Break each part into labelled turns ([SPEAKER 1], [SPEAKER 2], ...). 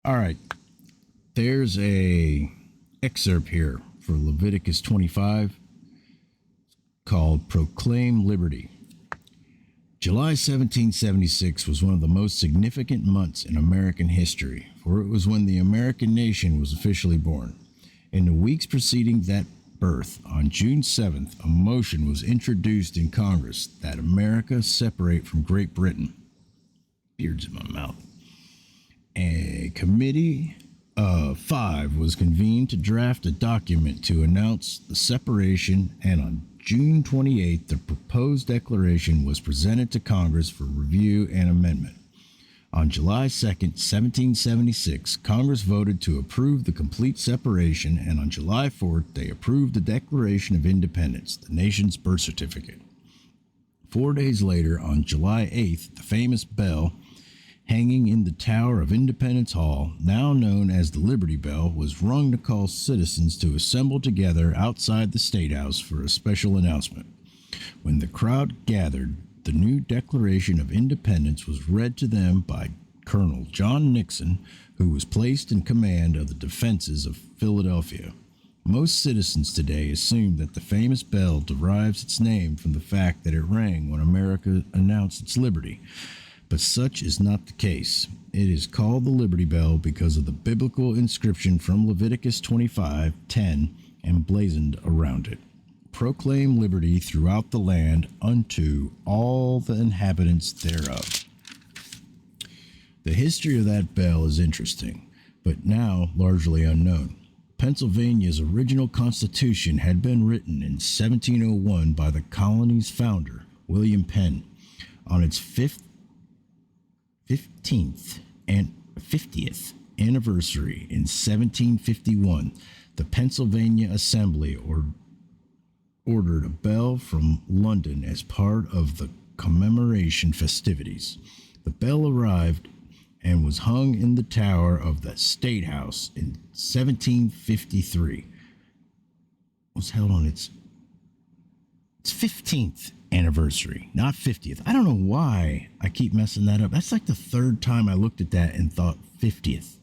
[SPEAKER 1] All right, there's a excerpt here for Leviticus 25 called Proclaim Liberty. July 1776 was one of the most significant months in American history, for it was when the American nation was officially born. In the weeks preceding that birth, on June 7th, a motion was introduced in Congress that America separate from Great Britain. Beards in my mouth. A committee of 5 was convened to draft a document to announce the separation, and on June 28th, the proposed declaration was presented to Congress for review and amendment. On July 2nd, 1776, Congress voted to approve the complete separation, and on July 4th, they approved the Declaration of Independence, the nation's birth certificate. 4 days later, on July 8th, the famous bell hanging in the Tower of Independence Hall, now known as the Liberty Bell, was rung to call citizens to assemble together outside the State House for a special announcement. When the crowd gathered, the new Declaration of Independence was read to them by Colonel John Nixon, who was placed in command of the defenses of Philadelphia. Most citizens today assume that the famous bell derives its name from the fact that it rang when America announced its liberty. But such is not the case. It is called the Liberty Bell because of the biblical inscription from Leviticus 25:10 emblazoned around it. Proclaim liberty throughout the land unto all the inhabitants thereof. The history of that bell is interesting, but now largely unknown. Pennsylvania's original constitution had been written in 1701 by the colony's founder, William Penn. On its 50th anniversary in 1751, the Pennsylvania Assembly ordered a bell from London as part of the commemoration festivities. The bell arrived and was hung in the tower of the State House in 1753. It was held on its 15th anniversary, not 50th. I don't know why I keep messing that up. That's like the third time I looked at that and thought 50th.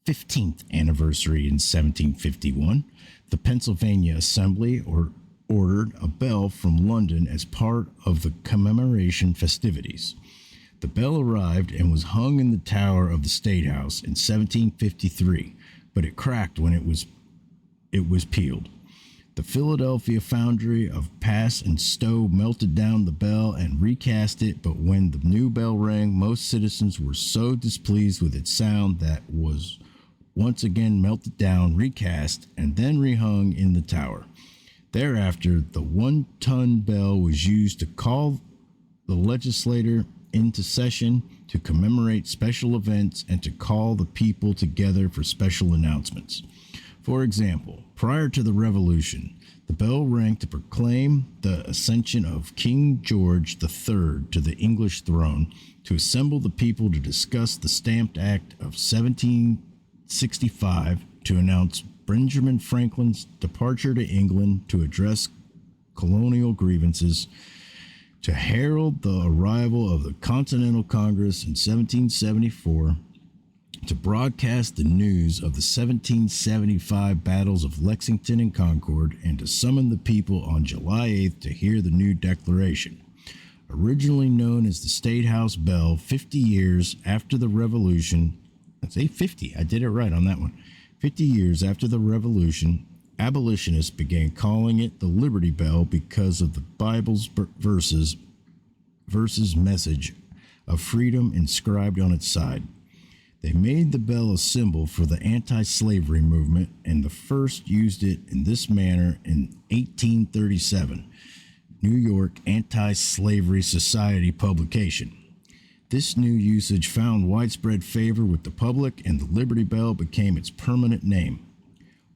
[SPEAKER 1] 15th anniversary in 1751, the Pennsylvania Assembly ordered a bell from London as part of the commemoration festivities. The bell arrived and was hung in the tower of the State House in 1753, but it cracked when it was peeled. The Philadelphia foundry of Pass and Stowe melted down the bell and recast it, but when the new bell rang, most citizens were so displeased with its sound that was once again melted down, recast, and then rehung in the tower. Thereafter, the 1-ton bell was used to call the legislature into session, to commemorate special events, and to call the people together for special announcements. For example, prior to the Revolution, the bell rang to proclaim the ascension of King George III to the English throne, to assemble the people to discuss the Stamp Act of 1765, to announce Benjamin Franklin's departure to England to address colonial grievances, to herald the arrival of the Continental Congress in 1774, to broadcast the news of the 1775 battles of Lexington and Concord, and to summon the people on July 8th to hear the new declaration. Originally known as the State House Bell, 50 years after the Revolution, I say 50, I did it right on that one. 50 years after the Revolution, abolitionists began calling it the Liberty Bell because of the Bible's verses message of freedom inscribed on its side. They made the bell a symbol for the anti-slavery movement, and the first used it in this manner in 1837, New York Anti-Slavery Society publication. This new usage found widespread favor with the public, and the Liberty Bell became its permanent name.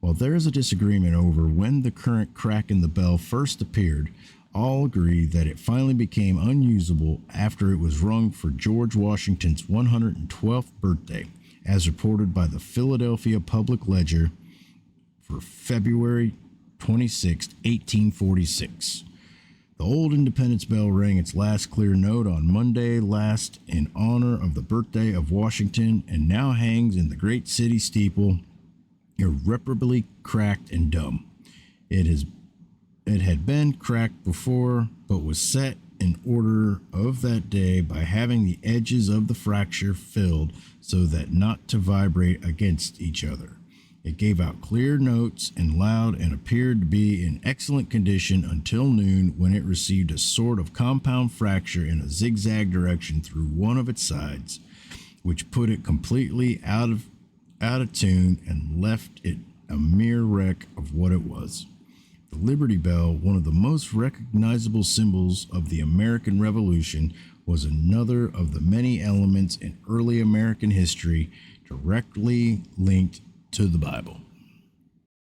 [SPEAKER 1] While there is a disagreement over when the current crack in the bell first appeared, all agree that it finally became unusable after it was rung for George Washington's 112th birthday, as reported by the Philadelphia Public Ledger for February 26, 1846. The old Independence Bell rang its last clear note on Monday last in honor of the birthday of Washington and now hangs in the great city steeple, irreparably cracked and dumb. It had been cracked before, but was set in order of that day by having the edges of the fracture filled so that not to vibrate against each other. It gave out clear notes and loud and appeared to be in excellent condition until noon, when it received a sort of compound fracture in a zigzag direction through one of its sides, which put it completely out of tune and left it a mere wreck of what it was. The Liberty Bell, one of the most recognizable symbols of the American Revolution, was another of the many elements in early American history directly linked to the Bible.